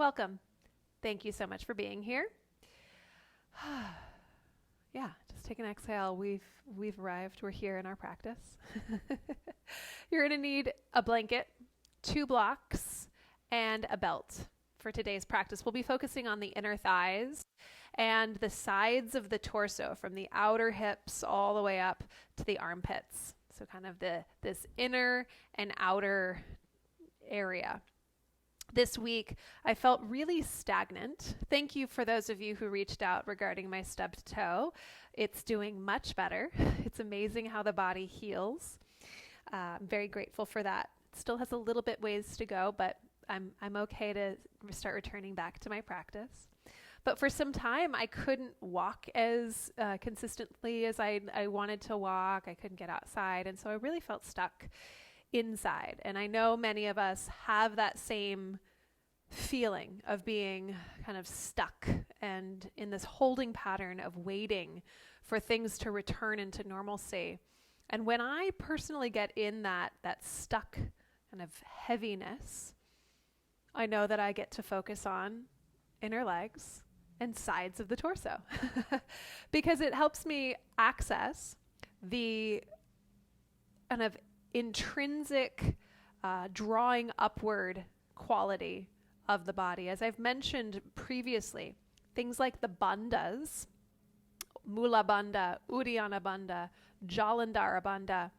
Welcome. Thank you so much for being here. Yeah, just take an exhale. We've arrived. We're here in our practice. You're going to need a blanket, 2 blocks, and a belt for today's practice. We'll be focusing on the inner thighs and the sides of the torso, from the outer hips all the way up to the armpits. So kind of this inner and outer area. This week, I felt really stagnant. Thank you for those of you who reached out regarding my stubbed toe. It's doing much better. It's amazing how the body heals. I'm very grateful for that. It still has a little bit ways to go, but I'm okay to start returning back to my practice. But for some time, I couldn't walk as consistently as I wanted to walk. I couldn't get outside, and so I really felt stuck inside. And I know many of us have that same feeling of being kind of stuck and in this holding pattern of waiting for things to return into normalcy. And when I personally get in that stuck kind of heaviness, I know that I get to focus on inner legs and sides of the torso because it helps me access the kind of intrinsic drawing upward quality of the body. As I've mentioned previously, things like the bandhas, Mulabhanda, Uddiyana Bandha, Bandha,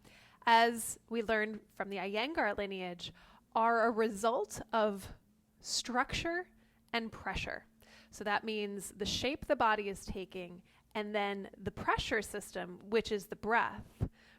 as we learned from the Iyengar lineage, are a result of structure and pressure. So that means the shape the body is taking, and then the pressure system, which is the breath,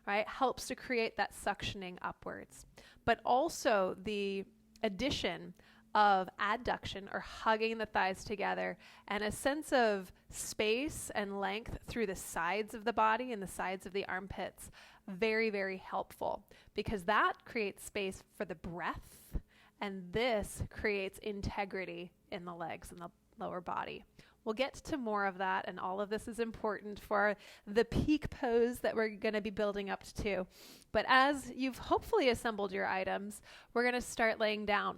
right, helps to create that suctioning upwards. But also the addition of adduction, or hugging the thighs together, and a sense of space and length through the sides of the body and the sides of the armpits, very, very helpful, because that creates space for the breath, and this creates integrity in the legs and the lower body. We'll get to more of that, and all of this is important for the peak pose that we're going to be building up to. But as you've hopefully assembled your items, we're going to start laying down.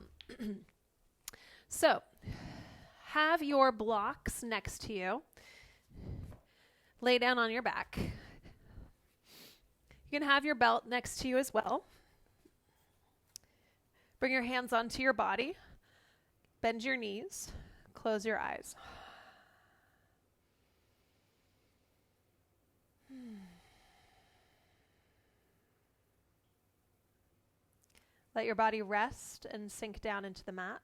So, have your blocks next to you. Lay down on your back. You can have your belt next to you as well. Bring your hands onto your body. Bend your knees. Close your eyes. Let your body rest and sink down into the mat.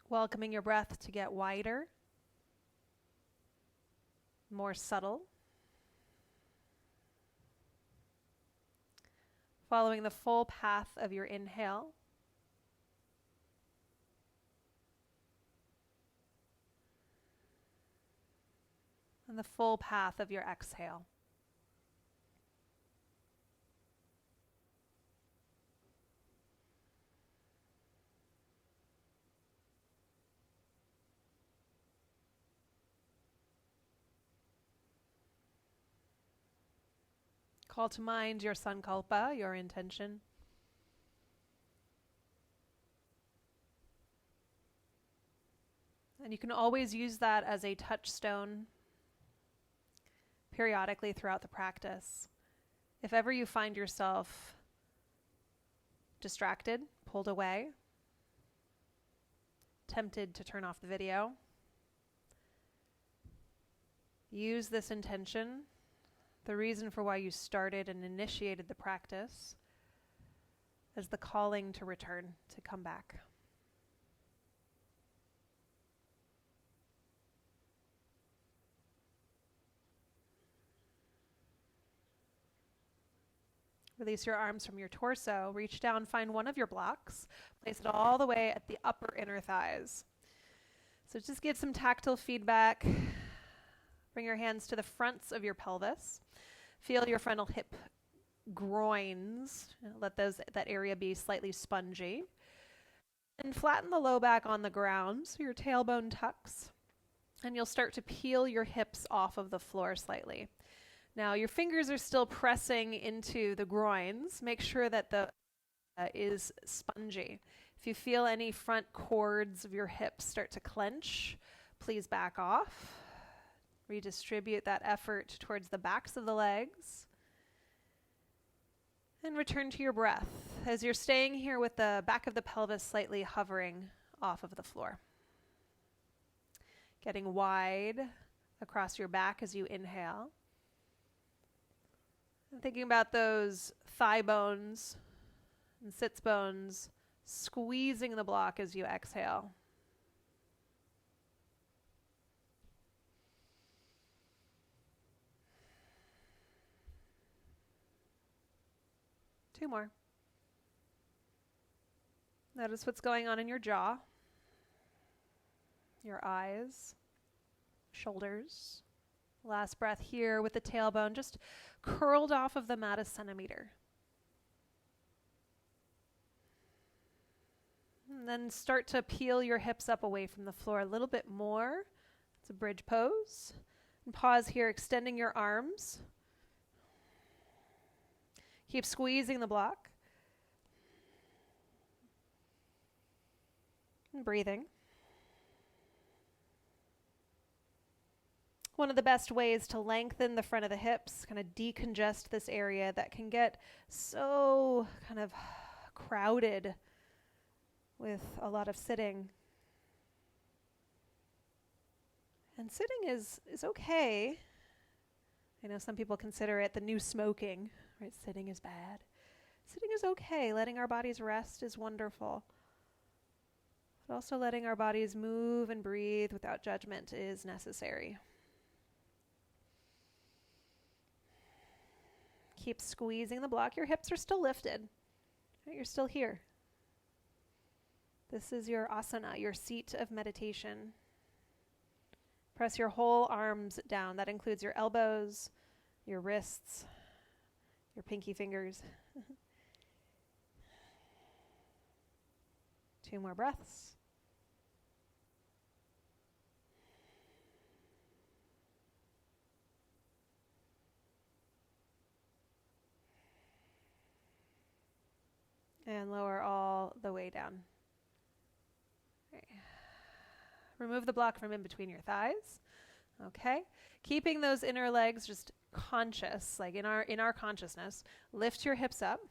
Welcoming your breath to get wider, more subtle. Following the full path of your inhale. And the full path of your exhale. Call to mind your sankalpa, your intention. And you can always use that as a touchstone periodically throughout the practice. If ever you find yourself distracted, pulled away, tempted to turn off the video, use this intention, the reason for why you started and initiated the practice, as the calling to return, to come back. Release your arms from your torso. Reach down, find one of your blocks. Place it all the way at the upper inner thighs. So just give some tactile feedback. Bring your hands to the fronts of your pelvis. Feel your frontal hip groins. Let that area be slightly spongy. And flatten the low back on the ground so your tailbone tucks. And you'll start to peel your hips off of the floor slightly. Now your fingers are still pressing into the groins. Make sure that the is spongy. If you feel any front cords of your hips start to clench, please back off. Redistribute that effort towards the backs of the legs. And return to your breath as you're staying here with the back of the pelvis slightly hovering off of the floor. Getting wide across your back as you inhale. And thinking about those thigh bones and sits bones squeezing the block as you exhale. Two more. Notice what's going on in your jaw, your eyes, shoulders. Last breath here with the tailbone just curled off of the mat a centimeter. And then start to peel your hips up away from the floor a little bit more. It's a bridge pose. And pause here, extending your arms. Keep squeezing the block. And breathing. One of the best ways to lengthen the front of the hips, kind of decongest this area that can get so kind of crowded with a lot of sitting. And sitting is okay. I know some people consider it the new smoking, right? Sitting is bad. Sitting is okay. Letting our bodies rest is wonderful. But also letting our bodies move and breathe without judgment is necessary. Keep squeezing the block. Your hips are still lifted. Right? You're still here. This is your asana, your seat of meditation. Press your whole arms down. That includes your elbows, your wrists, your pinky fingers. 2 more breaths. And lower all the way down. Okay. Remove the block from in between your thighs. Okay. Keeping those inner legs just conscious, like in our consciousness. Lift your hips up.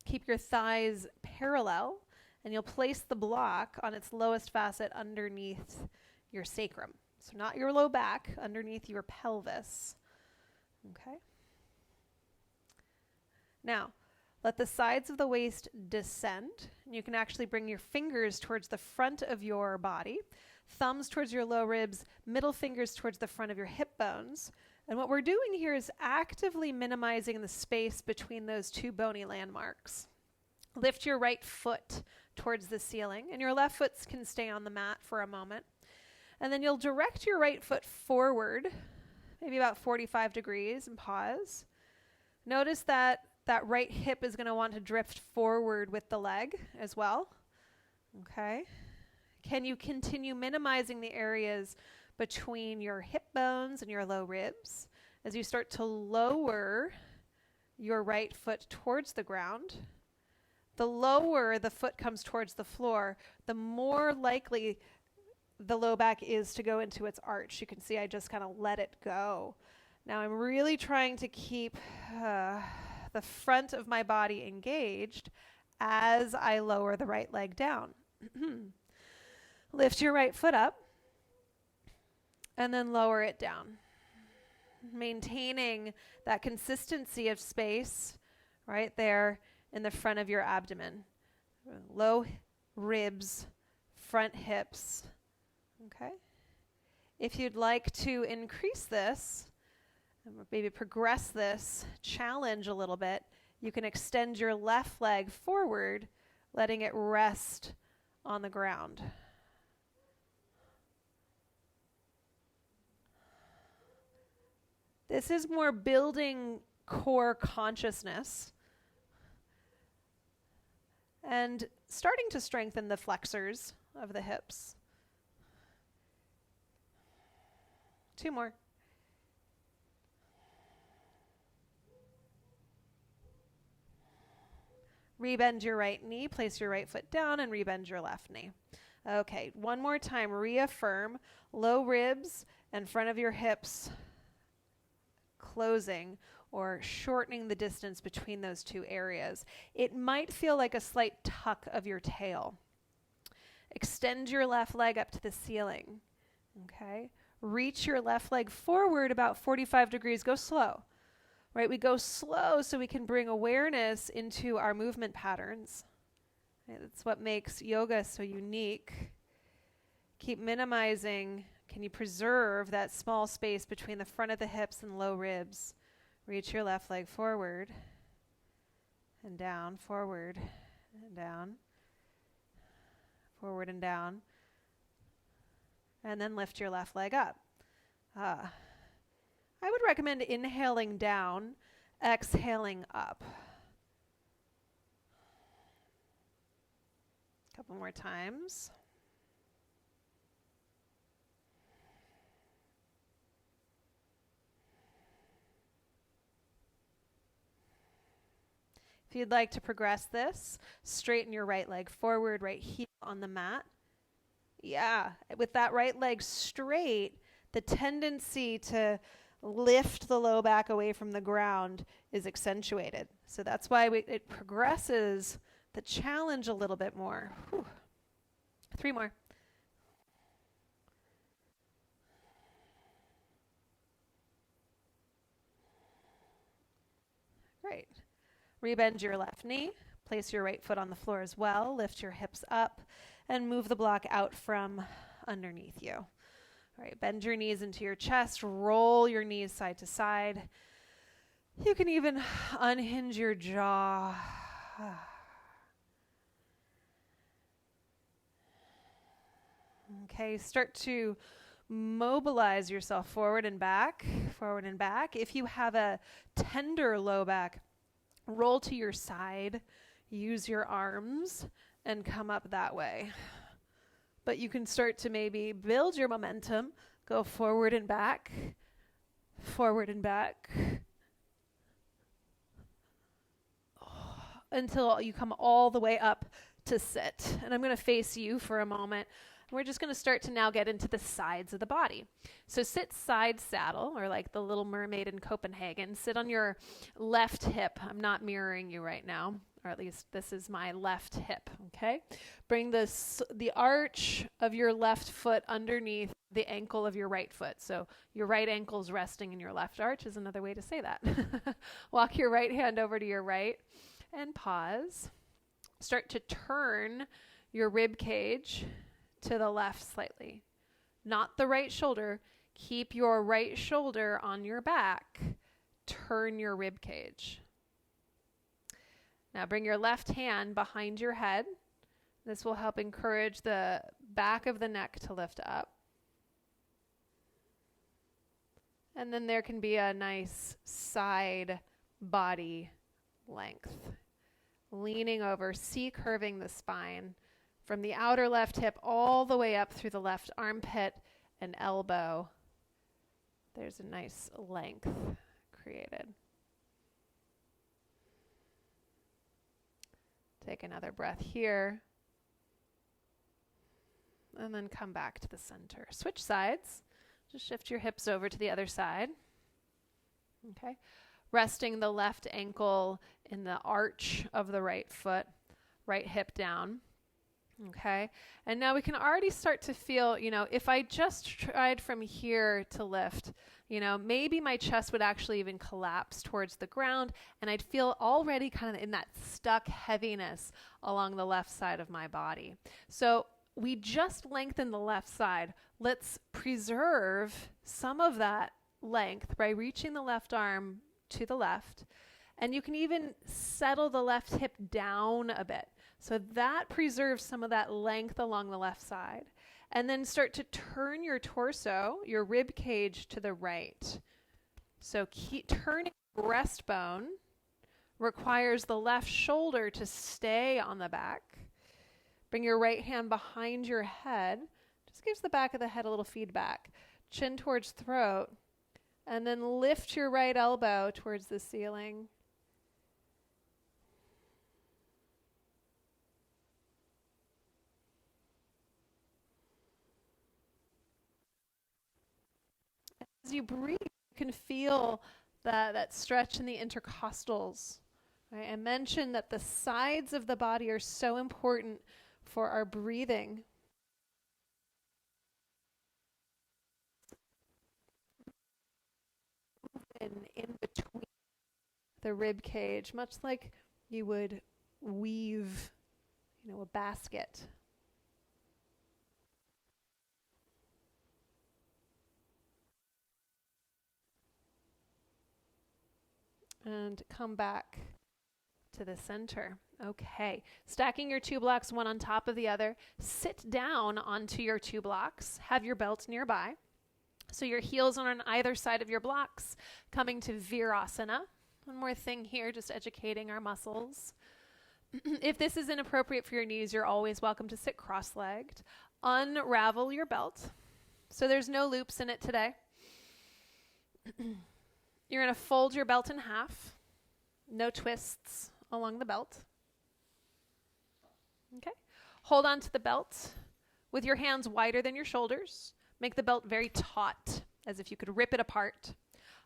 Keep your thighs parallel, and you'll place the block on its lowest facet underneath your sacrum. So not your low back, underneath your pelvis. Okay. Now, let the sides of the waist descend. You can actually bring your fingers towards the front of your body, thumbs towards your low ribs, middle fingers towards the front of your hip bones. And what we're doing here is actively minimizing the space between those 2 bony landmarks. Lift your right foot towards the ceiling, and your left foot can stay on the mat for a moment. And then you'll direct your right foot forward, maybe about 45 degrees, and pause. Notice that right hip is going to want to drift forward with the leg as well. Okay. Can you continue minimizing the areas between your hip bones and your low ribs as you start to lower your right foot towards the ground? The lower the foot comes towards the floor, the more likely the low back is to go into its arch. You can see I just kind of let it go. Now I'm really trying to keep the front of my body engaged as I lower the right leg down. Lift your right foot up and then lower it down. Maintaining that consistency of space right there in the front of your abdomen. Low ribs, front hips. Okay. If you'd like to increase this, maybe progress this challenge a little bit, you can extend your left leg forward, letting it rest on the ground. This is more building core consciousness. And starting to strengthen the flexors of the hips. 2 more. Rebend your right knee, place your right foot down, and rebend your left knee. Okay, 1 more time. Reaffirm low ribs and front of your hips closing or shortening the distance between those 2 areas. It might feel like a slight tuck of your tail. Extend your left leg up to the ceiling. Okay? Reach your left leg forward about 45 degrees. Go slow. Right? We go slow so we can bring awareness into our movement patterns. Right? That's what makes yoga so unique. Keep minimizing. Can you preserve that small space between the front of the hips and low ribs? Reach your left leg forward and down, forward and down, forward and down. And then lift your left leg up. I would recommend inhaling down, exhaling up. A couple more times. If you'd like to progress this, straighten your right leg forward, right heel on the mat. Yeah, with that right leg straight, the tendency to lift the low back away from the ground is accentuated. So that's why it progresses the challenge a little bit more. Whew. 3 more. Great. Rebend your left knee. Place your right foot on the floor as well. Lift your hips up and move the block out from underneath you. All right, bend your knees into your chest. Roll your knees side to side. You can even unhinge your jaw. Okay, start to mobilize yourself forward and back, forward and back. If you have a tender low back, roll to your side, use your arms, and come up that way. But you can start to maybe build your momentum, go forward and back, until you come all the way up to sit. And I'm going to face you for a moment. We're just going to start to now get into the sides of the body. So sit side saddle, or like the Little Mermaid in Copenhagen. Sit on your left hip. I'm not mirroring you right now, or at least this is my left hip, okay? Bring the arch of your left foot underneath the ankle of your right foot. So your right ankle's resting in your left arch is another way to say that. Walk your right hand over to your right and pause. Start to turn your rib cage to the left slightly. Not the right shoulder. Keep your right shoulder on your back. Turn your rib cage. Now bring your left hand behind your head. This will help encourage the back of the neck to lift up. And then there can be a nice side body length. Leaning over, C-curving the spine from the outer left hip all the way up through the left armpit and elbow. There's a nice length created. Take another breath here. And then come back to the center. Switch sides. Just shift your hips over to the other side. Okay. Resting the left ankle in the arch of the right foot, right hip down. Okay. And now we can already start to feel, if I just tried from here to lift, maybe my chest would actually even collapse towards the ground, and I'd feel already kind of in that stuck heaviness along the left side of my body. So we just lengthened the left side. Let's preserve some of that length by reaching the left arm to the left. And you can even settle the left hip down a bit. So that preserves some of that length along the left side. And then start to turn your torso, your rib cage to the right. So keep turning breastbone requires the left shoulder to stay on the back. Bring your right hand behind your head. Just gives the back of the head a little feedback. Chin towards throat. And then lift your right elbow towards the ceiling. As you breathe, you can feel that stretch in the intercostals. Right? I mentioned that the sides of the body are so important for our breathing. In between the rib cage, much like you would weave, a basket. And come back to the center. Okay. Stacking your two blocks one on top of the other. Sit down onto your two blocks. Have your belt nearby. So your heels are on either side of your blocks. Coming to Virasana. One more thing here, just educating our muscles. If this is inappropriate for your knees, you're always welcome to sit cross-legged. Unravel your belt. So there's no loops in it today. You're going to fold your belt in half. No twists along the belt. Okay. Hold on to the belt with your hands wider than your shoulders. Make the belt very taut, as if you could rip it apart.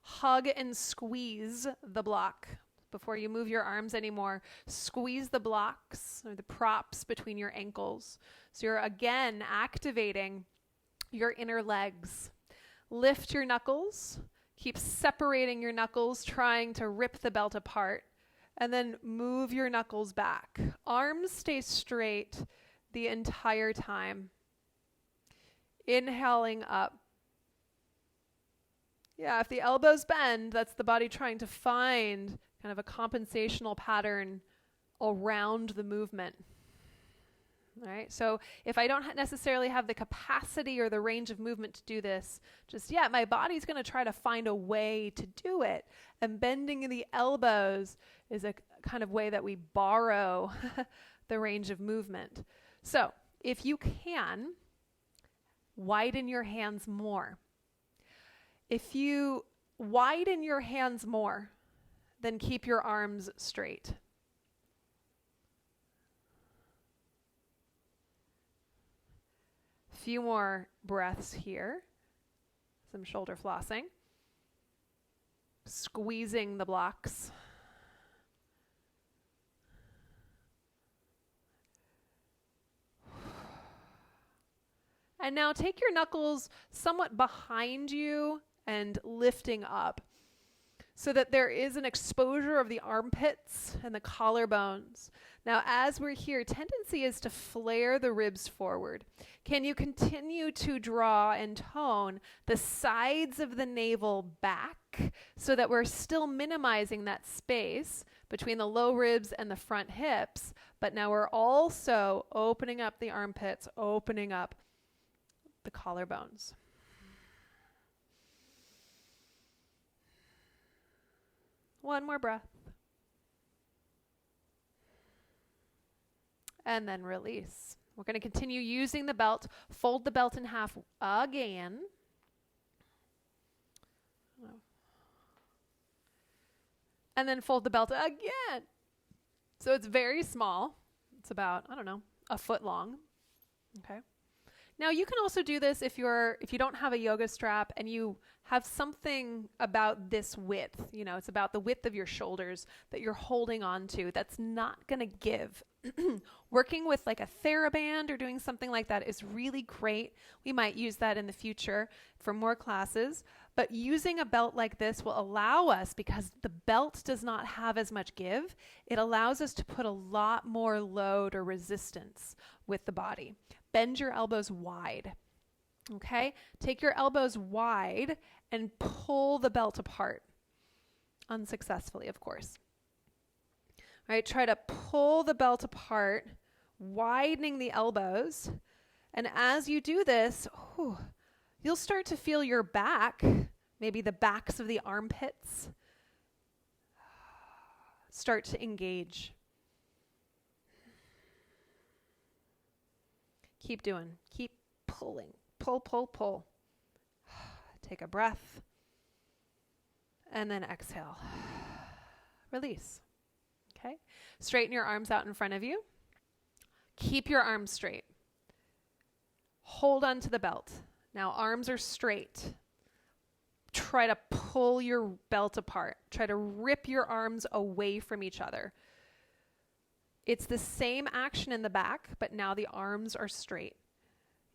Hug and squeeze the block. Before you move your arms anymore, squeeze the blocks or the props between your ankles. So you're again activating your inner legs. Lift your knuckles. Keep separating your knuckles, trying to rip the belt apart. And then move your knuckles back. Arms stay straight the entire time. Inhaling up. Yeah, if the elbows bend, that's the body trying to find kind of a compensational pattern around the movement. All right, so if I don't necessarily have the capacity or the range of movement to do this, my body's going to try to find a way to do it. And bending the elbows is a kind of way that we borrow the range of movement. So if you can, widen your hands more. If you widen your hands more, then keep your arms straight. Few more breaths here. Some shoulder flossing. Squeezing the blocks. And now take your knuckles somewhat behind you and lifting up so that there is an exposure of the armpits and the collarbones. Now, as we're here, tendency is to flare the ribs forward. Can you continue to draw and tone the sides of the navel back so that we're still minimizing that space between the low ribs and the front hips, but now we're also opening up the armpits, opening up the collarbones. One more breath. And then release. We're going to continue using the belt. Fold the belt in half again. And then fold the belt again. So it's very small. It's about, a foot long. Okay. Now you can also do this if you don't have a yoga strap and you have something about this width, it's about the width of your shoulders that you're holding on to that's not going to give. Working with like a TheraBand or doing something like that is really great. We might use that in the future for more classes, but using a belt like this will allow us, because the belt does not have as much give, it allows us to put a lot more load or resistance with the body. Bend your elbows wide. Okay? Take your elbows wide and pull the belt apart. Unsuccessfully, of course. All right, try to pull the belt apart, widening the elbows. And as you do this, you'll start to feel your back Maybe the backs of the armpits start to engage. Keep doing. Keep pulling. Pull, pull, pull. Take a breath. And then exhale. Release. Okay? Straighten your arms out in front of you. Keep your arms straight. Hold on to the belt. Now arms are straight. Try to pull your belt apart. Try to rip your arms away from each other. It's the same action in the back, but now the arms are straight.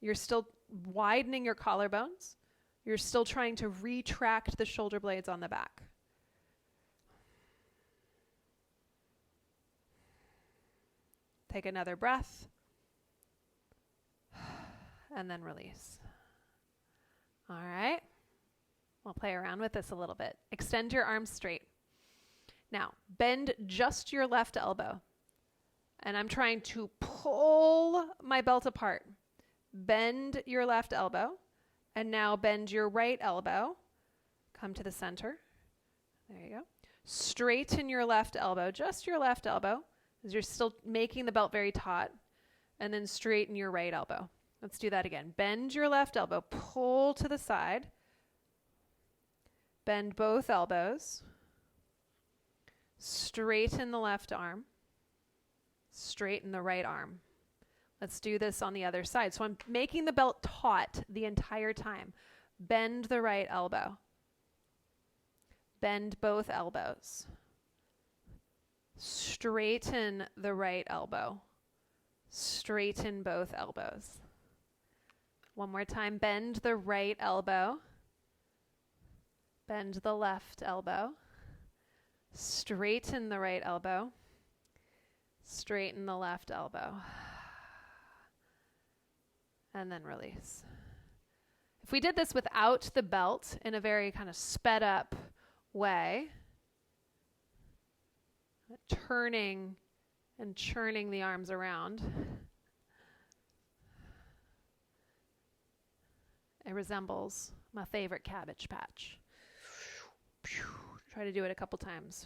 You're still widening your collarbones. You're still trying to retract the shoulder blades on the back. Take another breath. And then release. All right. We'll play around with this a little bit. Extend your arms straight. Now, bend just your left elbow. And I'm trying to pull my belt apart. Bend your left elbow. And now bend your right elbow. Come to the center. There you go. Straighten your left elbow, just your left elbow, as you're still making the belt very taut. And then straighten your right elbow. Let's do that again. Bend your left elbow, pull to the side. Bend both elbows. Straighten the left arm. Straighten the right arm. Let's do this on the other side. So I'm making the belt taut the entire time. Bend the right elbow. Bend both elbows. Straighten the right elbow. Straighten both elbows. One more time. Bend the right elbow. Bend the left elbow. Straighten the right elbow. Straighten the left elbow. And then release. If we did this without the belt in a very kind of sped up way, turning and churning the arms around, it resembles my favorite Cabbage Patch. Try to do it a couple times.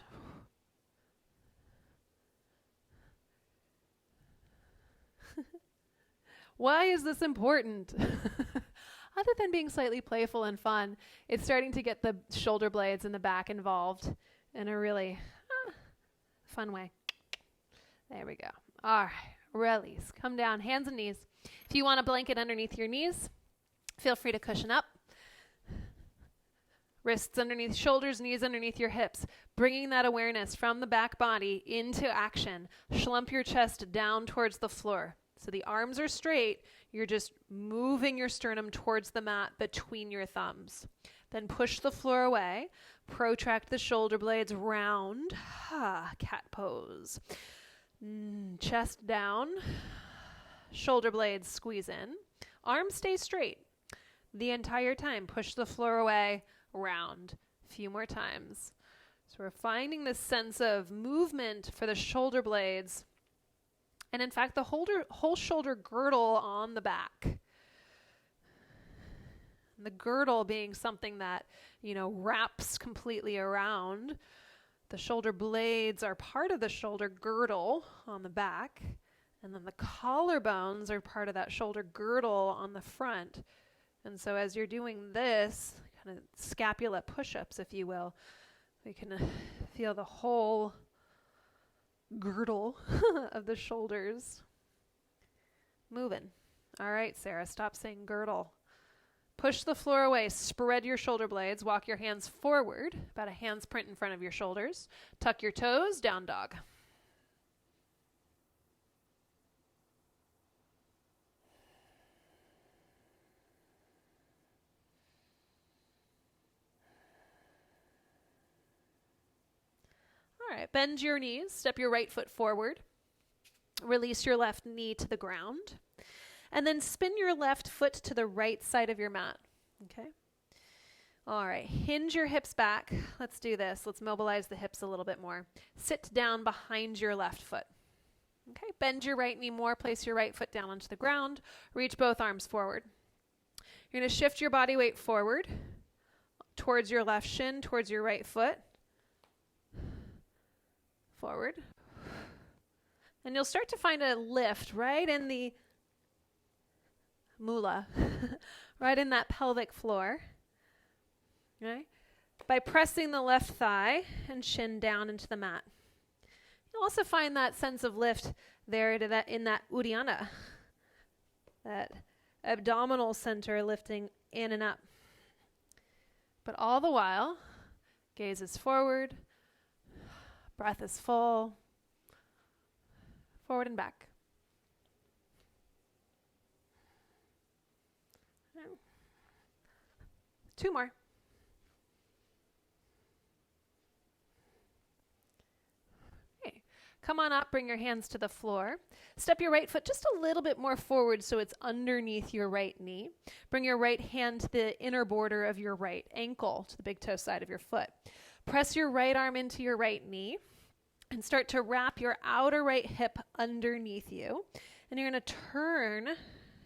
Why is this important? Other than being slightly playful and fun, it's starting to get the shoulder blades and the back involved in a really fun way. There we go. All right, release. Come down, hands and knees. If you want a blanket underneath your knees, feel free to cushion up. Wrists underneath shoulders, knees underneath your hips. Bringing that awareness from the back body into action. Slump your chest down towards the floor. So the arms are straight. You're just moving your sternum towards the mat between your thumbs. Then push the floor away. Protract the shoulder blades round. Cat pose. Chest down. Shoulder blades squeeze in. Arms stay straight the entire time. Push the floor away. Round. A few more times. So we're finding this sense of movement for the shoulder blades. And in fact, the whole shoulder girdle on the back. And the girdle being something that, wraps completely around. The shoulder blades are part of the shoulder girdle on the back. And then the collarbones are part of that shoulder girdle on the front. And so as you're doing this, kind of scapula push-ups, if you will, we can feel the whole girdle of the shoulders moving. All right, Sarah, stop saying girdle. Push the floor away. Spread your shoulder blades. Walk your hands forward, about a hand's print in front of your shoulders. Tuck your toes, down dog. All right, bend your knees, step your right foot forward, release your left knee to the ground, and then spin your left foot to the right side of your mat, okay? All right, hinge your hips back. Let's do this. Let's mobilize the hips a little bit more. Sit down behind your left foot, okay? Bend your right knee more, place your right foot down onto the ground, reach both arms forward. You're gonna shift your body weight forward towards your left shin, towards your right foot. Forward. And you'll start to find a lift right in the mula, right in that pelvic floor. Okay? By pressing the left thigh and shin down into the mat. You'll also find that sense of lift there in that Uddiyana, that abdominal center lifting in and up. But all the while, gaze is forward, breath is full, forward and back. Two more. Okay. Come on up, bring your hands to the floor. Step your right foot just a little bit more forward so it's underneath your right knee. Bring your right hand to the inner border of your right ankle, to the big toe side of your foot. Press your right arm into your right knee and start to wrap your outer right hip underneath you. And you're going to turn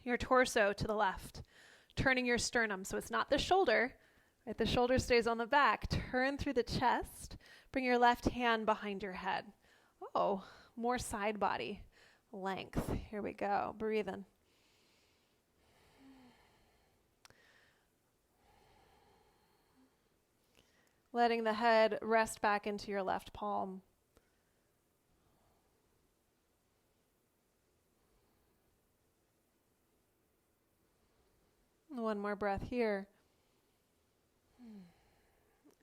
your torso to the left, turning your sternum. So it's not the shoulder, right? The shoulder stays on the back. Turn through the chest. Bring your left hand behind your head. Oh, more side body length. Here we go. Breathe in. Letting the head rest back into your left palm. One more breath here.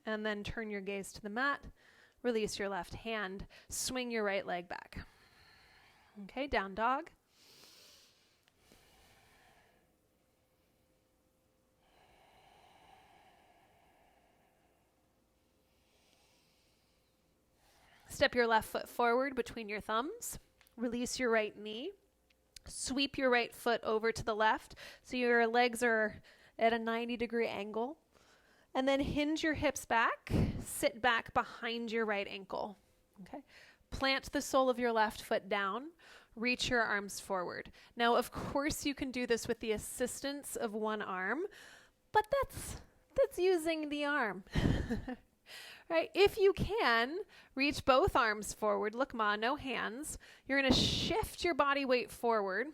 And then turn your gaze to the mat. Release your left hand. Swing your right leg back. Okay, down dog. Step your left foot forward between your thumbs. Release your right knee. Sweep your right foot over to the left so your legs are at a 90-degree angle. And then hinge your hips back. Sit back behind your right ankle. Okay. Plant the sole of your left foot down. Reach your arms forward. Now, of course, you can do this with the assistance of one arm, but that's using the arm. Right? If you can, reach both arms forward. Look, ma, no hands. You're going to shift your body weight forward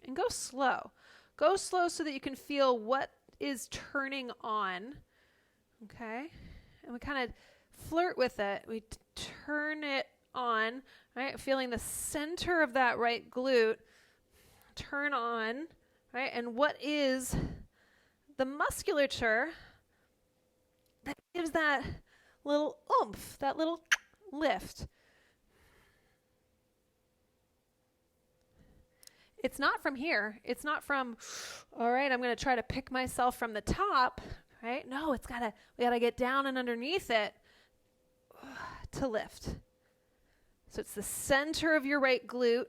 and go slow. Go slow so that you can feel what is turning on. Okay? And we kind of flirt with it. We turn it on, right? Feeling the center of that right glute turn on, right? And what is the musculature that gives that little oomph, that little lift? It's not from here. It's not from, all right, I'm going to try to pick myself from the top, right? No, we got to get down and underneath it to lift. So it's the center of your right glute,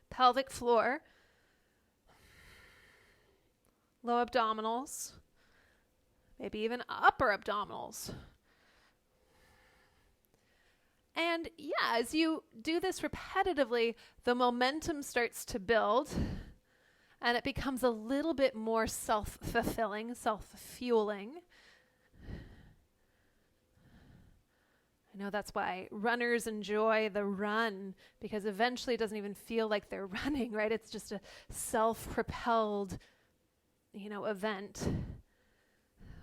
pelvic floor, low abdominals, maybe even upper abdominals. And yeah, as you do this repetitively, the momentum starts to build and it becomes a little bit more self-fulfilling, self-fueling. I know that's why runners enjoy the run, because eventually it doesn't even feel like they're running, right? It's just a self-propelled, event.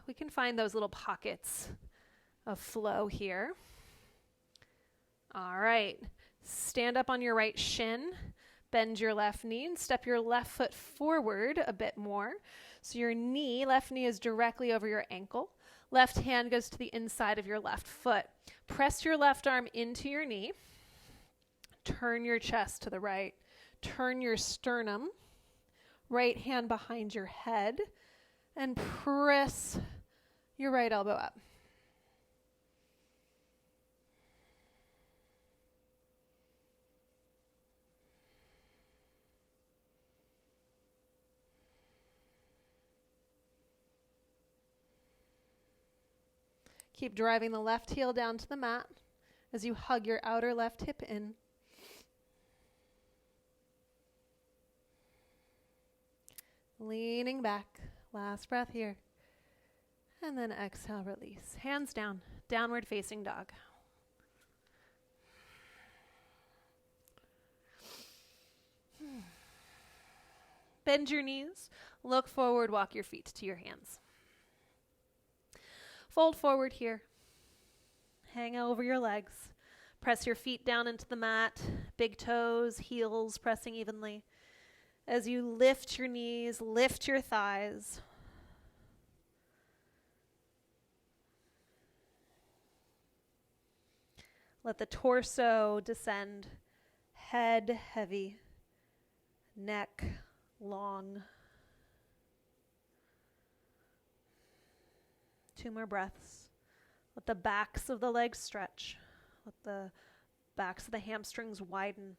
We can find those little pockets of flow here. All right. Stand up on your right shin, bend your left knee, and step your left foot forward a bit more. So your left knee is directly over your ankle. Left hand goes to the inside of your left foot. Press your left arm into your knee. Turn your chest to the right. Turn your sternum. Right hand behind your head. And press your right elbow up. Keep driving the left heel down to the mat as you hug your outer left hip in. Leaning back. Last breath here. And then exhale, release. Hands down, downward facing dog. Bend your knees, look forward, walk your feet to your hands. Fold forward here. Hang over your legs. Press your feet down into the mat, big toes, heels pressing evenly. As you lift your knees, lift your thighs. Let the torso descend, head heavy, neck long. 2 more breaths. Let the backs of the legs stretch. Let the backs of the hamstrings widen.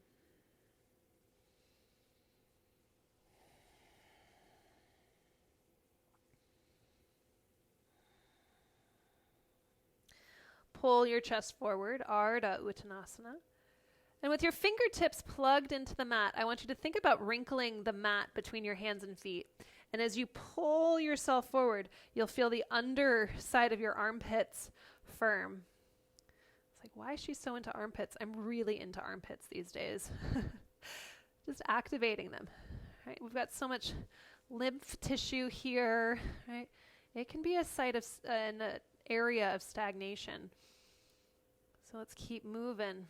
Pull your chest forward, Ardha Uttanasana. And with your fingertips plugged into the mat, I want you to think about wrinkling the mat between your hands and feet. And as you pull yourself forward, you'll feel the underside of your armpits firm. It's like, why is she so into armpits? I'm really into armpits these days. Just activating them. Right? We've got so much lymph tissue here. Right? It can be a site of an area of stagnation. So let's keep moving.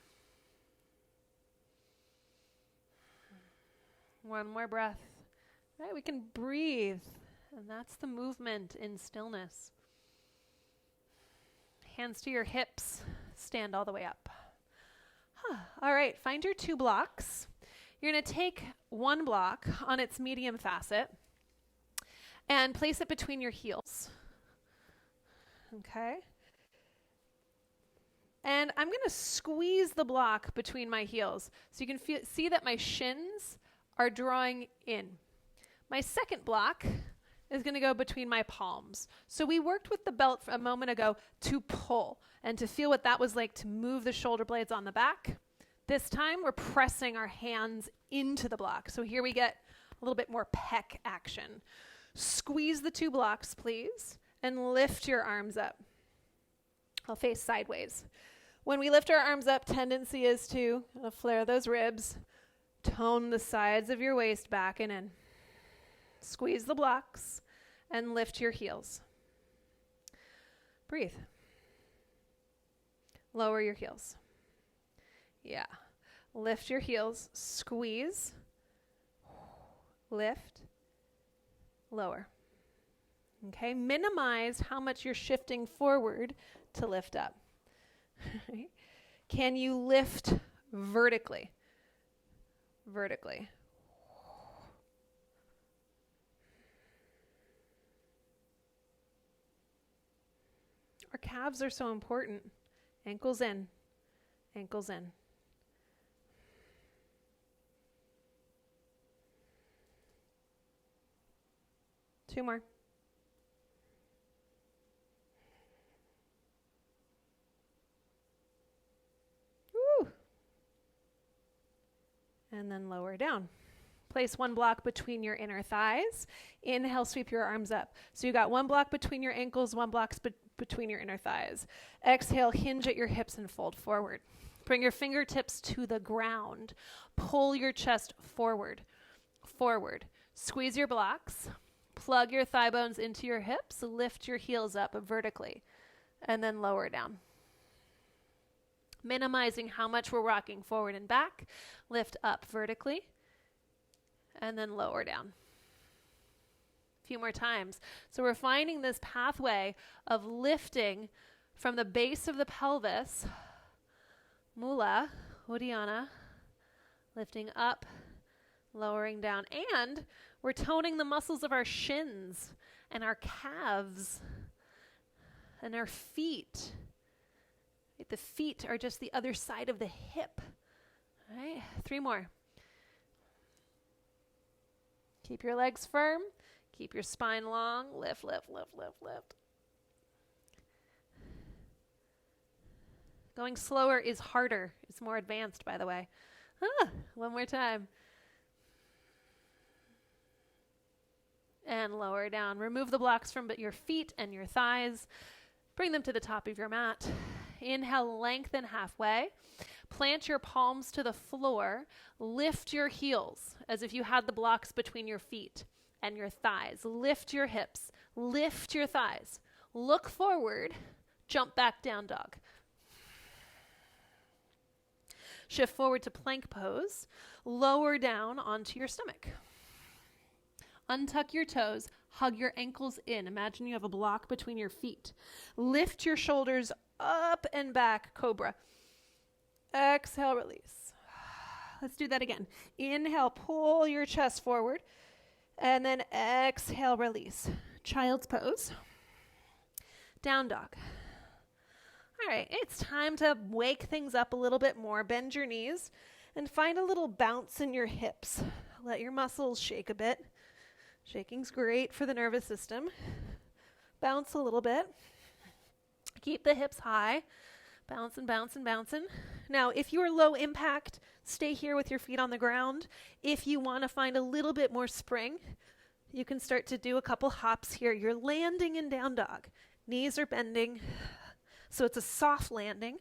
One more breath. Right, we can breathe, and that's the movement in stillness. Hands to your hips, stand all the way up. All right, find your 2 blocks. You're going to take one block on its medium facet and place it between your heels. Okay? And I'm going to squeeze the block between my heels so you can see that my shins are drawing in. My second block is going to go between my palms. So we worked with the belt a moment ago to pull and to feel what that was like to move the shoulder blades on the back. This time we're pressing our hands into the block. So here we get a little bit more pec action. Squeeze the 2 blocks, please, and lift your arms up. I'll face sideways. When we lift our arms up, tendency is to flare those ribs, tone the sides of your waist back and in. Squeeze the blocks and lift your heels. Breathe. Lower your heels. Yeah. Lift your heels. Squeeze. Lift. Lower. Okay. Minimize how much you're shifting forward to lift up. Can you lift vertically? Vertically. Our calves are so important. Ankles in, ankles in. Two more. Woo. And then lower down. Place one block between your inner thighs. Inhale, sweep your arms up. So you got one block between your ankles, one block between your inner thighs. Exhale, hinge at your hips and fold forward. Bring your fingertips to the ground. Pull your chest forward. Forward. Squeeze your blocks. Plug your thigh bones into your hips. Lift your heels up vertically. And then lower down. Minimizing how much we're rocking forward and back. Lift up vertically. And then lower down. A few more times. So we're finding this pathway of lifting from the base of the pelvis, Mula, Uddiyana, lifting up, lowering down. And we're toning the muscles of our shins and our calves and our feet. The feet are just the other side of the hip. All right, 3 more. Keep your legs firm. Keep your spine long. Lift, lift, lift, lift, lift. Going slower is harder. It's more advanced, by the way. One more time. and lower down. Remove the blocks from your feet and your thighs. Bring them to the top of your mat. Inhale, lengthen halfway. Plant your palms to the floor. Lift your heels as if you had the blocks between your feet and your thighs. Lift your hips. Lift your thighs. Look forward. Jump back, down dog. Shift forward to plank pose. Lower down onto your stomach. Untuck your toes. Hug your ankles in. Imagine you have a block between your feet. Lift your shoulders up and back, cobra. Exhale, release. Let's do that again. Inhale, pull your chest forward. And then exhale, release. Child's pose. Down dog. All right, it's time to wake things up a little bit more. Bend your knees and find a little bounce in your hips. Let your muscles shake a bit. Shaking's great for the nervous system. Bounce a little bit. Keep the hips high. Bouncing, bouncing, bouncing. Now, if you're low impact, stay here with your feet on the ground. If you want to find a little bit more spring, you can start to do a couple hops here. You're landing in down dog. Knees are bending, so it's a soft landing.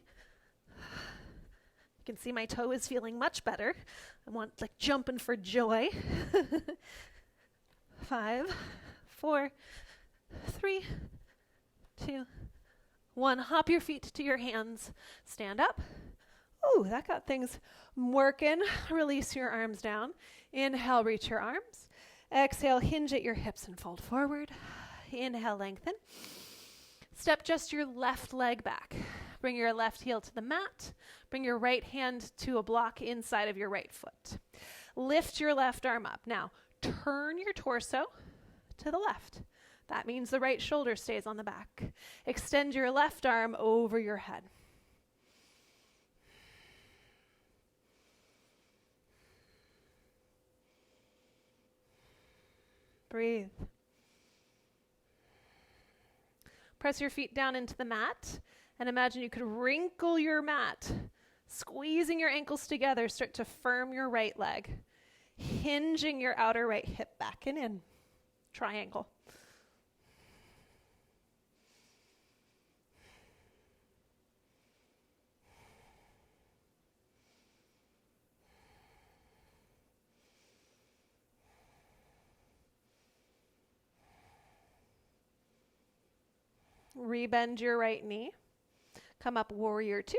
You can see my toe is feeling much better. I want like jumping for joy. 5, 4, 3, 2, 1. Hop your feet to your hands. Stand up. Ooh, that got things working. Release your arms down. Inhale, reach your arms. Exhale, hinge at your hips and fold forward. Inhale, lengthen. Step just your left leg back. Bring your left heel to the mat. Bring your right hand to a block inside of your right foot. Lift your left arm up. Now, turn your torso to the left. That means the right shoulder stays on the back. Extend your left arm over your head. Breathe. Press your feet down into the mat and imagine you could wrinkle your mat, squeezing your ankles together. Start to firm your right leg, hinging your outer right hip back and in. Triangle. Rebend your right knee. Come up, warrior 2.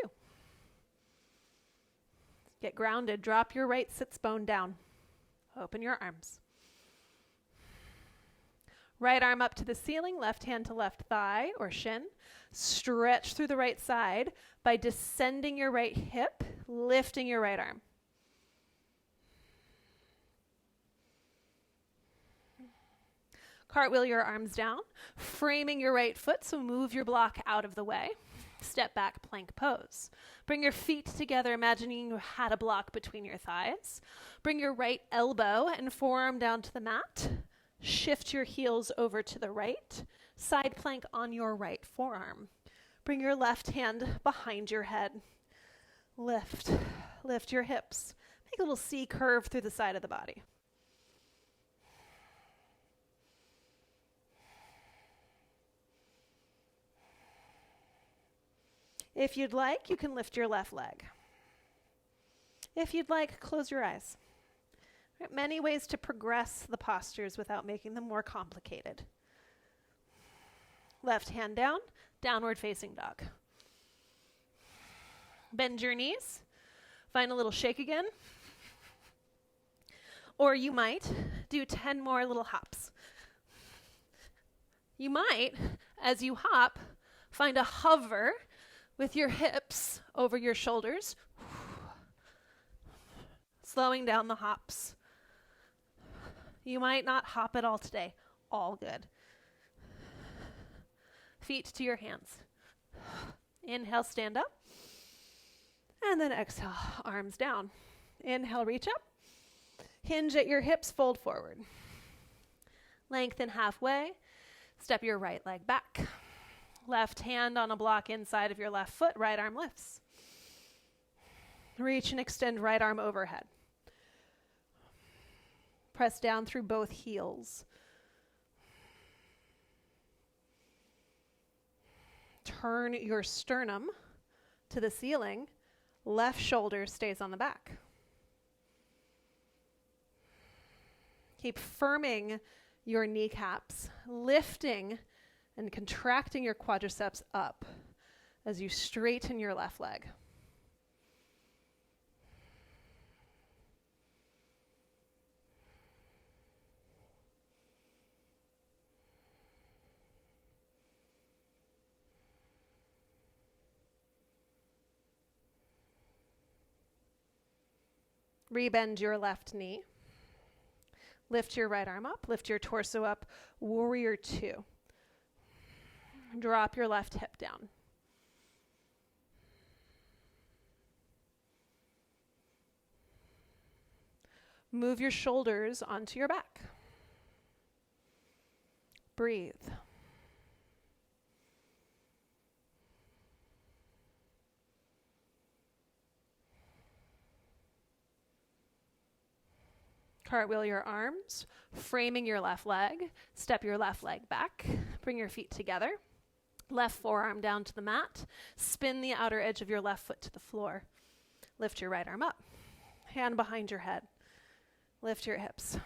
Get grounded. Drop your right sits bone down. Open your arms. Right arm up to the ceiling, left hand to left thigh or shin. Stretch through the right side by descending your right hip, lifting your right arm. Cartwheel your arms down, framing your right foot, so move your block out of the way. Step back, plank pose. Bring your feet together, imagining you had a block between your thighs. Bring your right elbow and forearm down to the mat. Shift your heels over to the right. Side plank on your right forearm. Bring your left hand behind your head. Lift. Lift your hips. Make a little C curve through the side of the body. If you'd like, you can lift your left leg. If you'd like, close your eyes. There are many ways to progress the postures without making them more complicated. Left hand down, downward facing dog. Bend your knees. Find a little shake again. Or you might do 10 more little hops. You might, as you hop, find a hover with your hips over your shoulders, slowing down the hops. You might not hop at all today. All good. Feet to your hands. Inhale, stand up. And then exhale, arms down. Inhale, reach up. Hinge at your hips, fold forward. Lengthen halfway. Step your right leg back. Left hand on a block inside of your left foot, right arm lifts. Reach and extend right arm overhead. Press down through both heels. Turn your sternum to the ceiling. Left shoulder stays on the back. Keep firming your kneecaps, lifting and contracting your quadriceps up as you straighten your left leg. Rebend your left knee. Lift your right arm up. Lift your torso up. Warrior 2. Drop your left hip down. Move your shoulders onto your back. Breathe. Cartwheel your arms, framing your left leg. Step your left leg back. Bring your feet together. Left forearm down to the mat. Spin the outer edge of your left foot to the floor. Lift your right arm up. Hand behind your head. Lift your hips.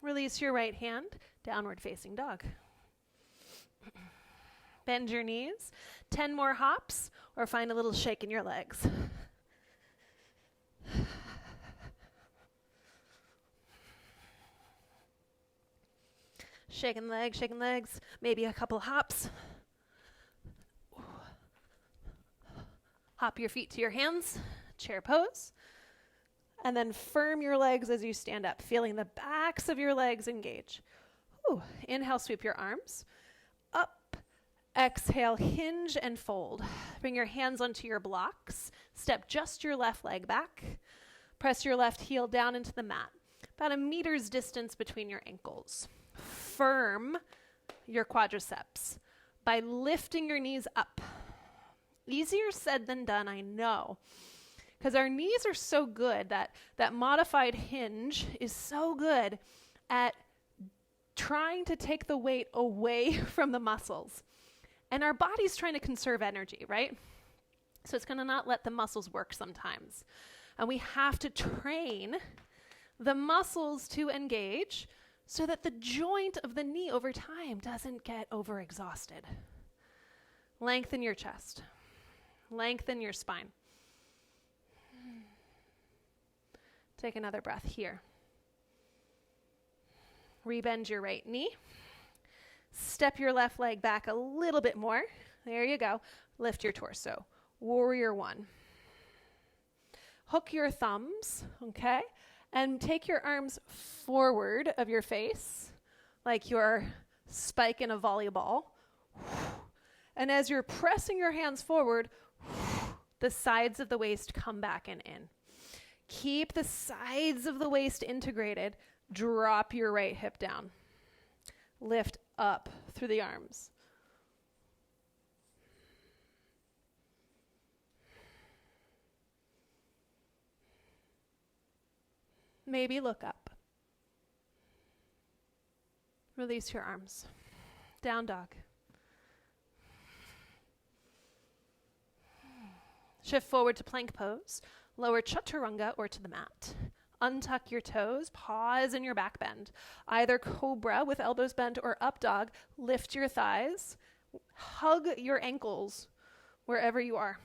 Release your right hand, downward facing dog. Bend your knees, 10 more hops, or find a little shake in your legs. Shaking legs, maybe a couple hops. Hop your feet to your hands, chair pose. And then firm your legs as you stand up, feeling the backs of your legs engage. Ooh. Inhale, sweep your arms up. Exhale, hinge and fold. Bring your hands onto your blocks. Step just your left leg back. Press your left heel down into the mat. About a meter's distance between your ankles. Firm your quadriceps by lifting your knees up. Easier said than done, I know. Because our knees are so good, that modified hinge is so good at trying to take the weight away from the muscles. And our body's trying to conserve energy, right? So it's going to not let the muscles work sometimes. And we have to train the muscles to engage so that the joint of the knee over time doesn't get overexhausted. Lengthen your chest. Lengthen your spine. Take another breath here. Rebend your right knee. Step your left leg back a little bit more. There you go. Lift your torso. Warrior 1. Hook your thumbs, okay? And take your arms forward of your face, like you're spiking a volleyball. And as you're pressing your hands forward, the sides of the waist come back and in. Keep the sides of the waist integrated. Drop your right hip down. Lift up through the arms. Maybe look up. Release your arms. Down dog. Shift forward to plank pose. Lower chaturanga or to the mat. Untuck your toes. Pause in your back bend. Either cobra with elbows bent or up dog. Lift your thighs. Hug your ankles wherever you are.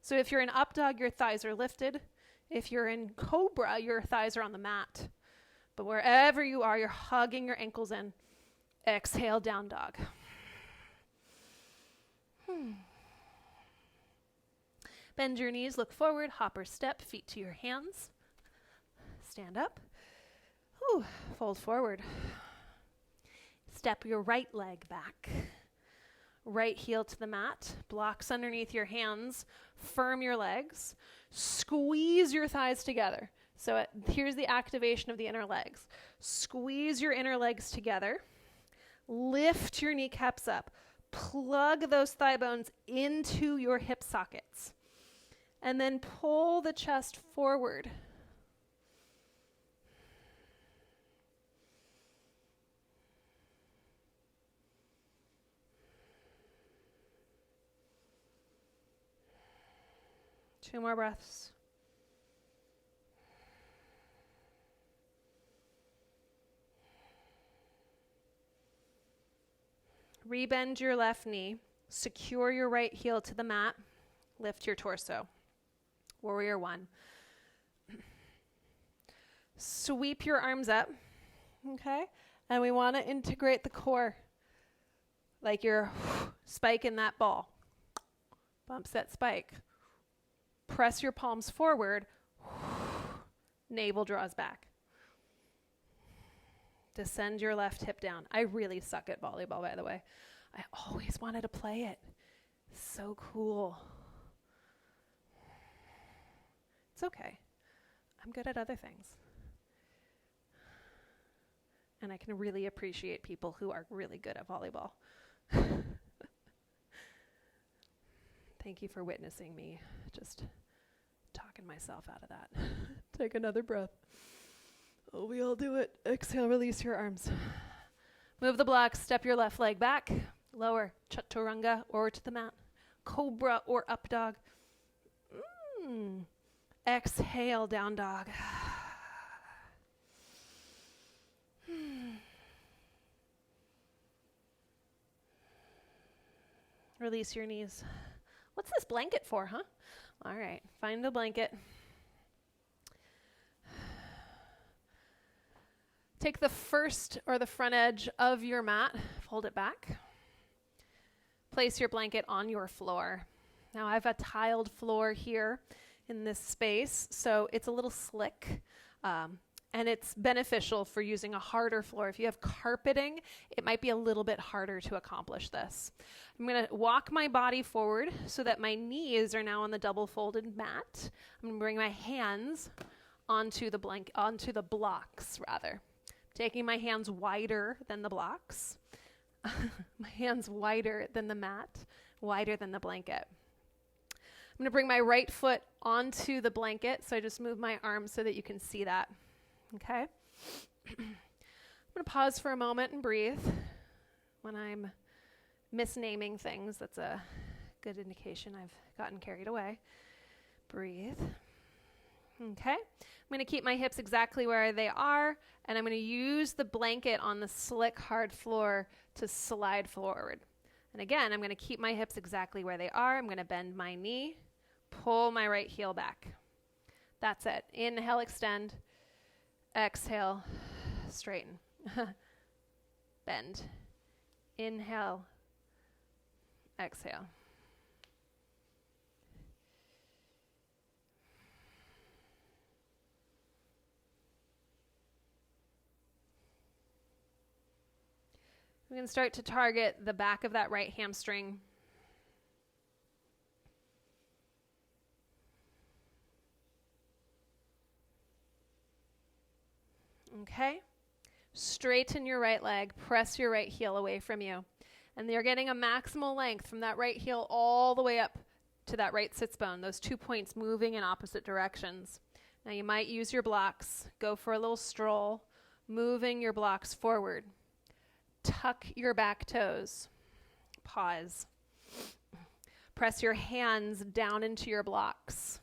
So if you're in up dog, your thighs are lifted. If you're in cobra, your thighs are on the mat. But wherever you are, you're hugging your ankles in. Exhale, down dog. Bend your knees, look forward, hop or step, feet to your hands. Stand up. Fold forward. Step your right leg back. right heel to the mat, blocks underneath your hands, firm your legs, squeeze your thighs together. So here's the activation of the inner legs. Squeeze your inner legs together, lift your kneecaps up, plug those thigh bones into your hip sockets, and then pull the chest forward. Two more breaths. Rebend your left knee. Secure your right heel to the mat. Lift your torso. Warrior one. Sweep your arms up. Okay? And we want to integrate the core. Like you're spiking that ball. Bumps that spike. Press your palms forward. Navel draws back. Descend your left hip down. I really suck at volleyball, by the way. I always wanted to play it. So cool. It's okay. I'm good at other things. And I can really appreciate people who are really good at volleyball. Thank you for witnessing me just talking myself out of that. Take another breath. Oh, we all do it. Exhale, release your arms. Move the blocks, step your left leg back, lower, chaturanga, or to the mat, cobra or up dog. Exhale, down dog. Release your knees. What's this blanket for, huh? All right, find a blanket. Take the first or the front edge of your mat, fold it back. Place your blanket on your floor. Now I have a tiled floor here in this space, so it's a little slick, and it's beneficial for using a harder floor. If you have carpeting, it might be a little bit harder to accomplish this. I'm going to walk my body forward so that my knees are now on the double folded mat. I'm going to bring my hands onto the blocks rather. Taking my hands wider than the blocks, my hands wider than the mat, wider than the blanket. I'm going to bring my right foot onto the blanket, so I just move my arms so that you can see that. Okay? I'm going to pause for a moment and breathe. When I'm misnaming things, that's a good indication I've gotten carried away. Breathe. Okay? I'm going to keep my hips exactly where they are, and I'm going to use the blanket on the slick, hard floor to slide forward. And again, I'm going to keep my hips exactly where they are. I'm going to bend my knee, pull my right heel back. That's it. Inhale, extend. Exhale, straighten. Bend. Inhale, exhale. We can start to target the back of that right hamstring. Okay. Straighten your right leg. Press your right heel away from you. And you're getting a maximal length from that right heel all the way up to that right sits bone. Those 2 points moving in opposite directions. Now you might use your blocks. Go for a little stroll, moving your blocks forward. Tuck your back toes. Pause. Press your hands down into your blocks.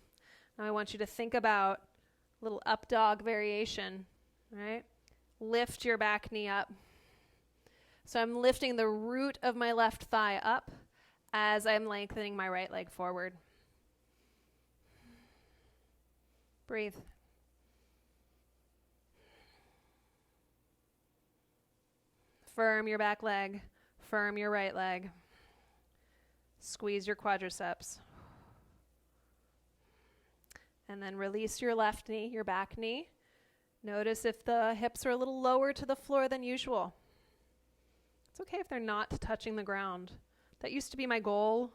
Now I want you to think about a little up dog variation, right? Lift your back knee up. So I'm lifting the root of my left thigh up as I'm lengthening my right leg forward. Breathe. Firm your back leg, firm your right leg. Squeeze your quadriceps. And then release your left knee, your back knee. Notice if the hips are a little lower to the floor than usual. It's okay if they're not touching the ground. That used to be my goal.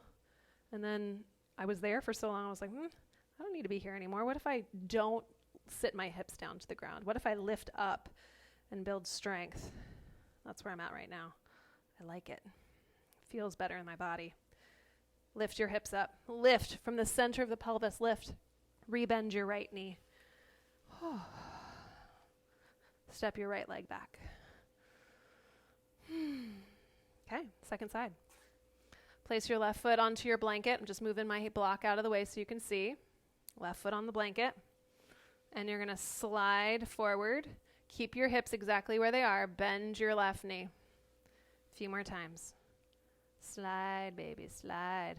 And then I was there for so long, I was like, I don't need to be here anymore. What if I don't sit my hips down to the ground? What if I lift up and build strength? That's where I'm at right now. I like it. Feels better in my body. Lift your hips up. Lift from the center of the pelvis. Lift. Rebend your right knee. Step your right leg back. Okay, second side. Place your left foot onto your blanket. I'm just moving my block out of the way so you can see. Left foot on the blanket. And you're going to slide forward. Keep your hips exactly where they are. Bend your left knee. A few more times. Slide, baby, slide.